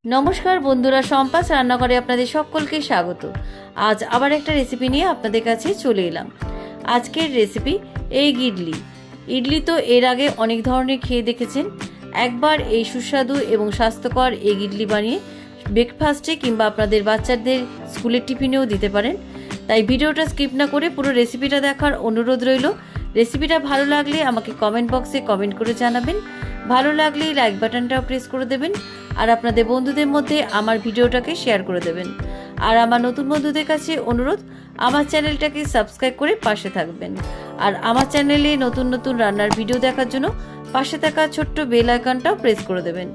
नमस्कार बंधुरा सम्पास रान्नाघरे आपनादेर सकलके स्वागत। आज आबार एकटा रेसिपि निये आपनादेर काछे चले एलाम। आजकेर रेसिपि एग इडली। इडली तो एर आगे अनेक धरनेर खेये देखेछेन। एकबार एई सुस्वादु एबं स्वास्थ्यकर एग इडली बानिये ब्रेकफास्टे किंबा आपनादेर बाच्चादेर स्कुलेर टिफिनेও दिते पारेन। ताई भिडियोटा स्किप ना करे पुरो रेसिपिटा देखार अनुरोध रइल। रेसिपिटा भालो लागले आमाके कमेंट बक्से कमेंट करे जानाबेन। भालो लागले लाइक बाटनटाও प्रेस करे देবেন আর আপনাদের বন্ধুদের মধ্যে আমার ভিডিওটাকে শেয়ার করে দেবেন। আর আমার নতুন বন্ধুদের কাছে অনুরোধ আমার চ্যানেলটাকে সাবস্ক্রাইব করে পাশে থাকবেন। আর আমার চ্যানেলে নতুন নতুন রান্নার ভিডিও দেখার জন্য পাশে থাকা ছোট্ট বেল আইকনটাও প্রেস করে দেবেন।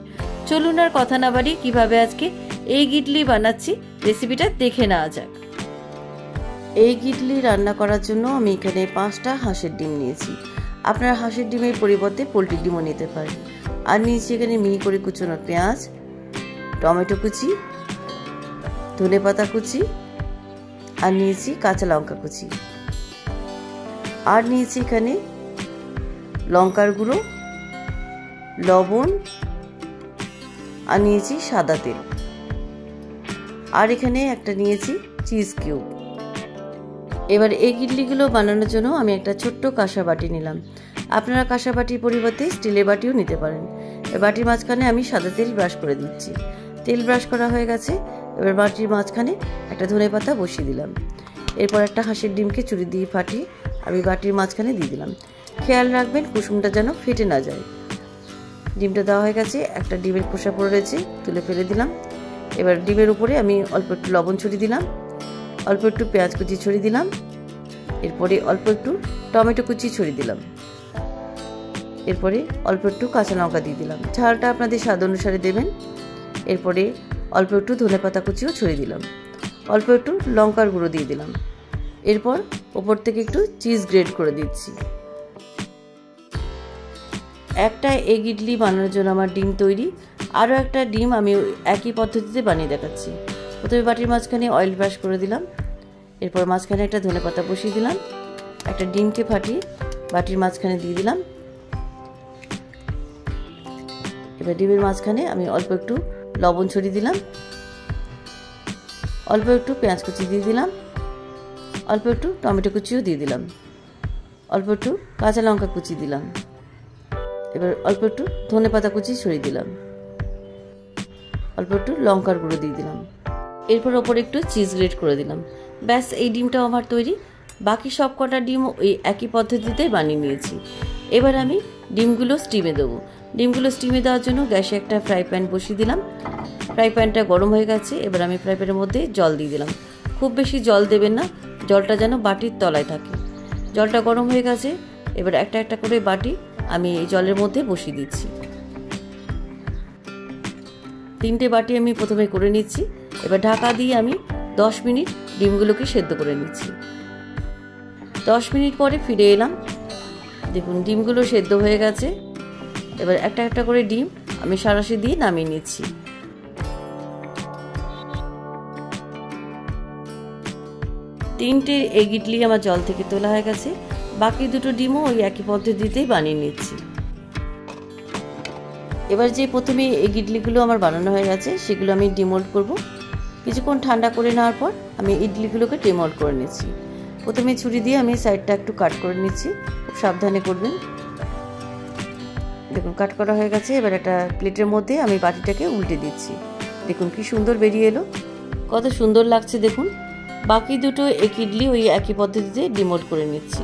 চলুন আর কথা না বাড়িয়ে কিভাবে আজকে এগ ইডলি বানাচ্ছি রেসিপিটা দেখে নেওয়া যাক। এগ ইডলি রান্না করার জন্য আমি এখানে 5টা হাঁসের ডিম নিয়েছি। আপনারা হাঁসের ডিমের পরিবর্তে পোলট্রি ডিমও নিতে পারেন। আর নিয়েছি এখানে মিহি করে কুচনো পেঁয়াজ, টমেটো কুচি, ধনেপাতা কুচি, আর নিয়েছি কাঁচা লঙ্কা কুচি, আর নিয়েছি এখানে লঙ্কার গুঁড়ো, লবণ, আর নিয়েছি সাদা তেল, আর এখানে একটা নিয়েছি চিজ কিউব। এবার এগ ইডলিগুলো বানানোর জন্য আমি একটা ছোট্ট কাঁসা বাটি নিলাম। আপনারা কাঁসা বাটির পরিবর্তে স্টিলের বাটিও নিতে পারেন। এই বাটির মাঝখানে আমি সাদা তেল ব্রাশ করে দিচ্ছি। তেল ব্রাশ করা হয়ে গেছে। এবার বাটির মাঝখানে একটা ধনেপাতা বসিয়ে দিলাম। এরপর একটা হাঁসের ডিমকে ছুরি দিয়ে ফাটিয়ে আমি বাটির মাঝখানে দিয়ে দিলাম। খেয়াল রাখবেন কুসুমটা যেন ফেটে না যায়। ডিমটা দেওয়া হয়ে গেছে। একটা ডিমের খোসা পড়ে রয়েছে, তুলে ফেলে দিলাম। এবার ডিমের উপরে আমি অল্প একটু লবণ ছড়িয়ে দিলাম, অল্প একটু পেঁয়াজ কুচি ছড়িয়ে দিলাম, এরপরে অল্প একটু টমেটো কুচি ছড়িয়ে দিলাম, এরপরে অল্প একটু কাঁচা লঙ্কা দিয়ে দিলাম। ঝালটা আপনাদের স্বাদ অনুসারে দেবেন। এরপরে অল্প একটু ধনেপাতা কুচিও ছড়িয়ে দিলাম, অল্প একটু লঙ্কার গুঁড়ো দিয়ে দিলাম। এরপর ওপর থেকে একটু চিজ গ্রেট করে দিচ্ছি। একটা এগ ইডলি বানানোর জন্য আমার ডিম তৈরি। আরও একটা ডিম আমি একই পদ্ধতিতে বানিয়ে দেখাচ্ছি। প্রথমে বাটির মাঝখানে অয়েল ব্রাশ করে দিলাম। এরপর মাঝখানে একটা ধনেপাতা বসিয়ে দিলাম। একটা ডিমকে ফাটিয়ে বাটির মাঝখানে দিয়ে দিলাম। এবার ডিমের মাঝখানে আমি অল্প একটু লবণ ছড়িয়ে দিলাম, অল্প একটু পেঁয়াজ কুচি দিয়ে দিলাম, অল্প একটু টমেটো কুচিও দিয়ে দিলাম, অল্প একটু কাঁচা লঙ্কা কুচি দিলাম, এবার অল্প একটু ধনেপাতা কুচি ছড়িয়ে দিলাম, অল্প একটু লঙ্কার গুঁড়ো দিয়ে দিলাম। এরপর ওপরে একটু চিজ গ্রেট করে দিলাম। ব্যাস, এই ডিমটাও আমার তৈরি। বাকি সব কটা ডিম ওই একই পদ্ধতিতে বানিয়ে নিয়েছি। এবার আমি ডিমগুলো স্টিমে দেবো। ডিমগুলো স্টিমে দেওয়ার জন্য গ্যাসে একটা ফ্রাই প্যান বসিয়ে দিলাম। ফ্রাই প্যানটা গরম হয়ে গেছে। এবার আমি ফ্রাই প্যানের মধ্যে জল দিয়ে দিলাম। খুব বেশি জল দেবেন না, জলটা যেন বাটির তলায় থাকে। জলটা গরম হয়ে গেছে। এবার একটা একটা করে বাটি আমি এই জলের মধ্যে বসিয়ে দিচ্ছি। 3টে বাটি আমি প্রথমে করে নিচ্ছি। এবার ঢাকা দিয়ে আমি 10 মিনিট ডিমগুলোকে সেদ্ধ করে নিচ্ছি। 10 মিনিট পরে ফিরে এলাম। দেখুন ডিমগুলো সেদ্ধ হয়ে গেছে। এবার একটা একটা করে ডিম আমি সাঁড়াশি দিয়ে নামিয়ে নিচ্ছি। তিনটে এগ ইডলি আমার জল থেকে তোলা হয়ে গেছে। বাকি দুটো ডিমও ওই একই পদ্ধতিতেই বানিয়ে নিচ্ছি। এবার যে প্রথমে এগ ইডলিগুলো আমার বানানো হয়ে গেছে সেগুলো আমি ডিমোল্ড করব। কিছুক্ষণ ঠান্ডা করে নেওয়ার পর আমি ইডলিগুলোকে ডিমোল্ড করে নিচ্ছি। প্রথমে ছুরি দিয়ে আমি সাইডটা একটু কাট করে নিচ্ছি। খুব সাবধানে করবেন। দেখুন কাট করা হয়ে গেছে। এবার একটা প্লেটের মধ্যে আমি বাটিটাকে উল্টে দিচ্ছি। দেখুন কি সুন্দর বেরিয়ে এলো, কত সুন্দর লাগছে দেখুন। বাকি দুটো এগ ইডলি ওই একই পদ্ধতিতে ডিমোল্ড করে নিচ্ছি।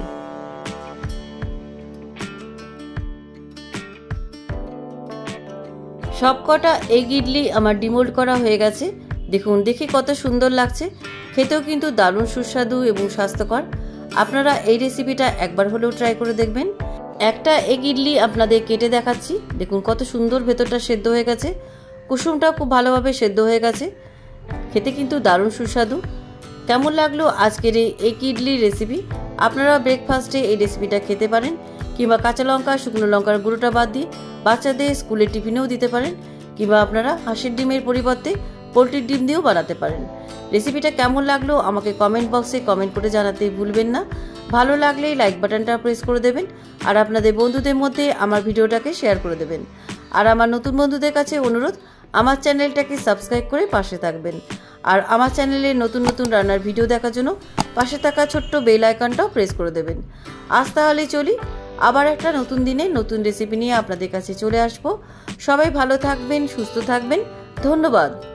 সবকটা এগ ইডলি আমার ডিমোল্ড করা হয়ে গেছে। দেখুন দেখে কত সুন্দর লাগছে। খেতেও কিন্তু দারুণ সুস্বাদু এবং স্বাস্থ্যকর। আপনারা এই রেসিপিটা একবার হলেও ট্রাই করে দেখবেন। একটা এগ ইডলি আপনাদের কেটে দেখাচ্ছি। দেখুন কত সুন্দর ভেতরটা সেদ্ধ হয়ে গেছে। কুসুমটাও খুব ভালোভাবে সেদ্ধ হয়ে গেছে। খেতে কিন্তু দারুণ সুস্বাদু। কেমন লাগলো আজকের এই এগ ইডলি রেসিপি? আপনারা ব্রেকফাস্টে এই রেসিপিটা খেতে পারেন, কিংবা কাঁচা লঙ্কা শুকনো লঙ্কার গুঁড়োটা বাদ দিয়ে বাচ্চাদের স্কুলের টিফিনেও দিতে পারেন, কিংবা আপনারা হাঁসের ডিমের পরিবর্তে পোলট্রির ডিম দিয়েও বানাতে পারেন। রেসিপিটা কেমন লাগলো আমাকে কমেন্ট বক্সে কমেন্ট করে জানাতে ভুলবেন না। ভালো লাগলে লাইক বাটনটা প্রেস করে দেবেন আর আপনাদের বন্ধুদের মধ্যে আমার ভিডিওটাকে শেয়ার করে দেবেন। আর আমার নতুন বন্ধুদের কাছে অনুরোধ, আমার চ্যানেলটাকে সাবস্ক্রাইব করে পাশে থাকবেন। আর আমার চ্যানেলে নতুন নতুন রান্নার ভিডিও দেখার জন্য পাশে থাকা ছোট্ট বেল আইকনটাও প্রেস করে দেবেন। আজ তাহলে চলি, আবার একটা নতুন দিনে নতুন রেসিপি নিয়ে আপনাদের কাছে চলে আসব। সবাই ভালো থাকবেন, সুস্থ থাকবেন। ধন্যবাদ।